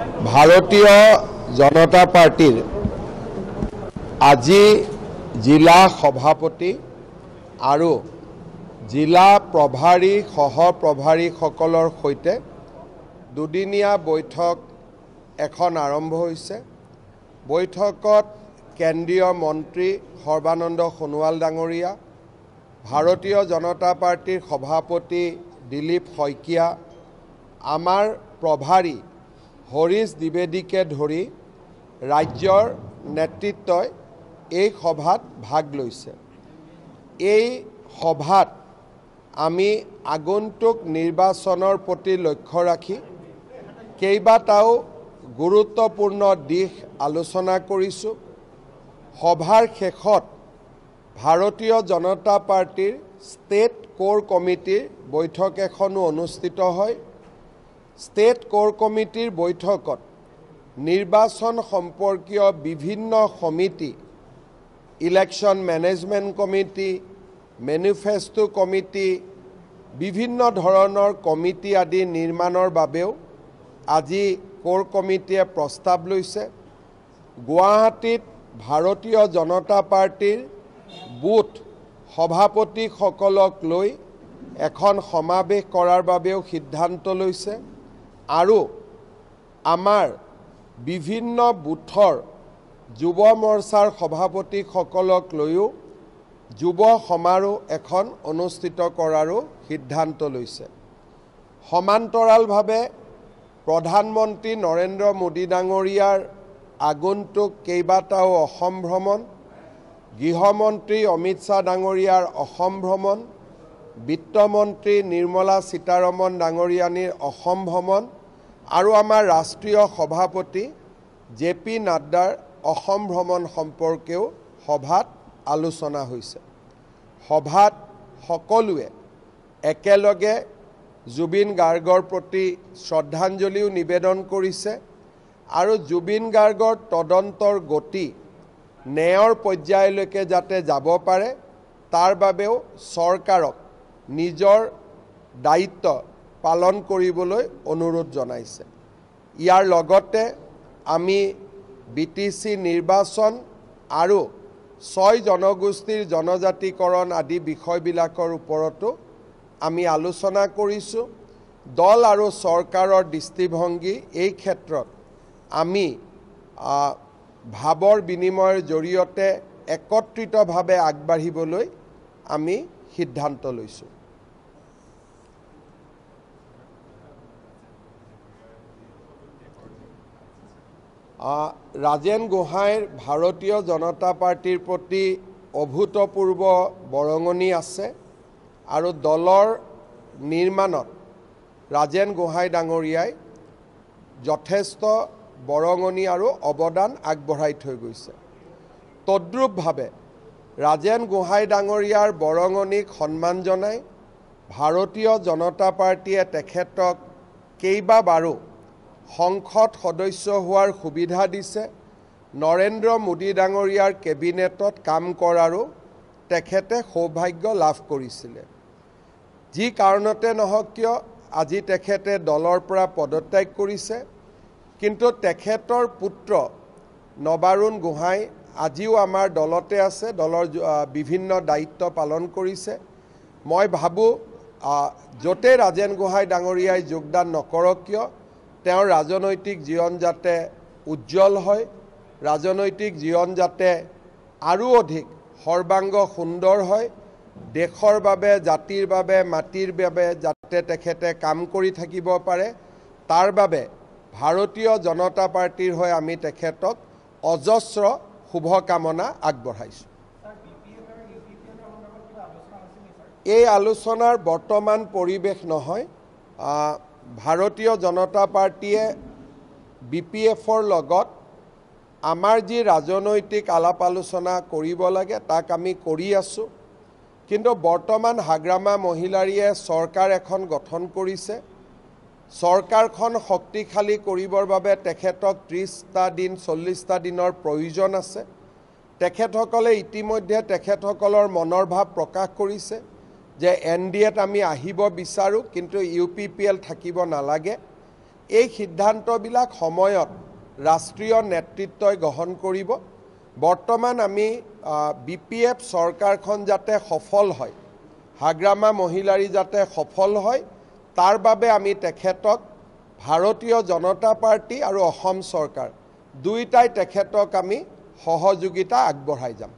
ভাৰতীয় জনতা পাৰ্টিৰ আজি জিলা সভাপতি আৰু জিলা প্ৰভাৰী সহপ্ৰভাৰীসকলৰ সৈতে দুদিনীয়া বৈঠক এখন আৰম্ভ হৈছে। বৈঠকত কেন্দ্ৰীয় মন্ত্ৰী সৰ্বানন্দ সোণোৱাল ডাঙৰীয়া, ভাৰতীয় জনতা পাৰ্টিৰ সভাপতি দিলীপ শইকীয়া, আমাৰ প্ৰভাৰী হৰিশ দ্বিবেদীকে ধৰি ৰাজ্যৰ নেতৃত্বই এই সভাত ভাগ লৈছে। এই সভাত আমি আগন্তুক নিৰ্বাচনৰ প্ৰতি লক্ষ্য ৰাখি কেইবাটাও গুৰুত্বপূৰ্ণ দিশ আলোচনা কৰিছোঁ। সভাৰ শেষত ভাৰতীয় জনতা পাৰ্টিৰ ষ্টেট কোৰ কমিটিৰ বৈঠক এখনো অনুষ্ঠিত হয়। ষ্টেট কোৰ কমিটিৰ বৈঠকত নিৰ্বাচন সম্পৰ্কীয় বিভিন্ন সমিতি, election management committee, manifesto committee, বিভিন্ন ধৰণৰ কমিটি আদি নিৰ্মাণৰ বাবেও আজি কোৰ কমিটিয়ে প্ৰস্তাৱ লৈছে। গুৱাহাটীত ভাৰতীয় জনতা পাৰ্টিৰ বুথ সভাপতিসকলক লৈ এখন সমাৱেশ কৰাৰ বাবেও সিদ্ধান্ত লৈছে আৰু আমাৰ বিভিন্ন বুথৰ যুৱ মৰ্চাৰ সভাপতিসকলক লৈও যুৱ সমাৰোহ এখন অনুষ্ঠিত কৰাৰো সিদ্ধান্ত লৈছে। সমান্তৰালভাৱে প্ৰধানমন্ত্ৰী নৰেন্দ্ৰ মোদী ডাঙৰীয়াৰ আগন্তুক কেইবাটাও অসম ভ্ৰমণ, গৃহমন্ত্ৰী অমিত শ্বাহ ডাঙৰীয়াৰ অসম ভ্ৰমণ, বিত্তমন্ত্ৰী নিৰ্মলা সীতাৰমণ ডাঙৰীয়ানীৰ অসম ভ্ৰমণ আৰু আমাৰ ৰাষ্ট্ৰীয় সভাপতি JP নাড্ডাৰ অসম ভ্ৰমণ সম্পৰ্কেও সভাত আলোচনা হৈছে। সভাত সকলোৱে একেলগে জুবিন গাৰ্গৰ প্ৰতি শ্ৰদ্ধাঞ্জলিও নিবেদন কৰিছে আৰু জুবিন গাৰ্গৰ তদন্তৰ গতি ন্যায়ৰ পৰ্যায়লৈকে যাতে যাব পাৰে তাৰ বাবেও চৰকাৰক নিজৰ দায়িত্ব পালন কৰিবলৈ অনুৰোধ জনাইছে। ইয়াৰ লগতে আমি BTC নিৰ্বাচন আৰু 6 জনগোষ্ঠীৰ জনজাতিকৰণ আদি বিষয়বিলাকৰ ওপৰতো আমি আলোচনা কৰিছোঁ। দল আৰু চৰকাৰৰ দৃষ্টিভংগী এই ক্ষেত্ৰত আমি ভাৱৰ বিনিময়ৰ জৰিয়তে একত্ৰিতভাৱে আগবাঢ়িবলৈ আমি সিদ্ধান্ত লৈছোঁ। ৰাজেন গোহাঁইৰ ভাৰতীয় জনতা পাৰ্টিৰ প্ৰতি অভূতপূৰ্ব বৰঙণি আছে আৰু দলৰ নিৰ্মাণত ৰাজেন গোহাঁই ডাঙৰীয়াই যথেষ্ট বৰঙণি আৰু অৱদান আগবঢ়াই থৈ গৈছে। তদ্ৰুপভাৱে ৰাজেন গোহাঁই ডাঙৰীয়াৰ বৰঙণিক সন্মান জনাই ভাৰতীয় জনতা পাৰ্টিয়ে তেখেতক কেইবাবাৰো সংসদ সদস্য হোৱাৰ সুবিধা দিছে। নৰেন্দ্ৰ মোদী ডাঙৰীয়াৰ কেবিনেটত কাম কৰাৰো তেখেতে সৌভাগ্য লাভ কৰিছিলে। যি কাৰণতে নহওক কিয় আজি তেখেতে দলৰ পৰা পদত্যাগ কৰিছে, কিন্তু তেখেতৰ পুত্ৰ নবাৰুণ গোহাঁই আজিও আমাৰ দলতে আছে, দলৰ বিভিন্ন দায়িত্ব পালন কৰিছে। মই ভাবোঁ য'তে ৰাজেন গোহাঁই ডাঙৰীয়াই যোগদান নকৰক কিয় তেওঁৰ ৰাজনৈতিক জীৱন যাতে উজ্জ্বল হয়, ৰাজনৈতিক জীৱন যাতে আৰু অধিক সৰ্বাংগ সুন্দৰ হয়, দেশৰ বাবে, জাতিৰ বাবে, মাটিৰ বাবে যাতে তেখেতে কাম কৰি থাকিব পাৰে, তাৰ বাবে ভাৰতীয় জনতা পাৰ্টিৰ হৈ আমি তেখেতক অজস্ৰ শুভকামনা আগবঢ়াইছোঁ। এই আলোচনাৰ বৰ্তমান পৰিৱেশ নহয়। ভাৰতীয় জনতা পাৰ্টিয়ে BPFৰ লগত আমাৰ যি ৰাজনৈতিক আলাপ আলোচনা কৰিব লাগে তাক আমি কৰি আছোঁ। কিন্তু বৰ্তমান হাগ্ৰামা মহিলাৰীয়ে চৰকাৰ এখন গঠন কৰিছে। চৰকাৰখন শক্তিশালী কৰিবৰ বাবে তেখেতক 30টা দিন 40টা দিনৰ প্ৰয়োজন আছে। তেখেতসকলে ইতিমধ্যে তেখেতসকলৰ মনৰ ভাৱ প্ৰকাশ কৰিছে যে NDAত আমি আহিব বিচাৰোঁ, কিন্তু UPPL থাকিব নালাগে। এই সিদ্ধান্তবিলাক সময়ত ৰাষ্ট্ৰীয় নেতৃত্বই গ্ৰহণ কৰিব। বৰ্তমান আমি BPF চৰকাৰখন যাতে সফল হয়, হাগ্ৰামা মহিলাৰী যাতে সফল হয়, তাৰ বাবে আমি তেখেতক ভাৰতীয় জনতা পাৰ্টি আৰু অসম চৰকাৰ দুয়োটাই তেখেতক আমি সহযোগিতা আগবঢ়াই যাম।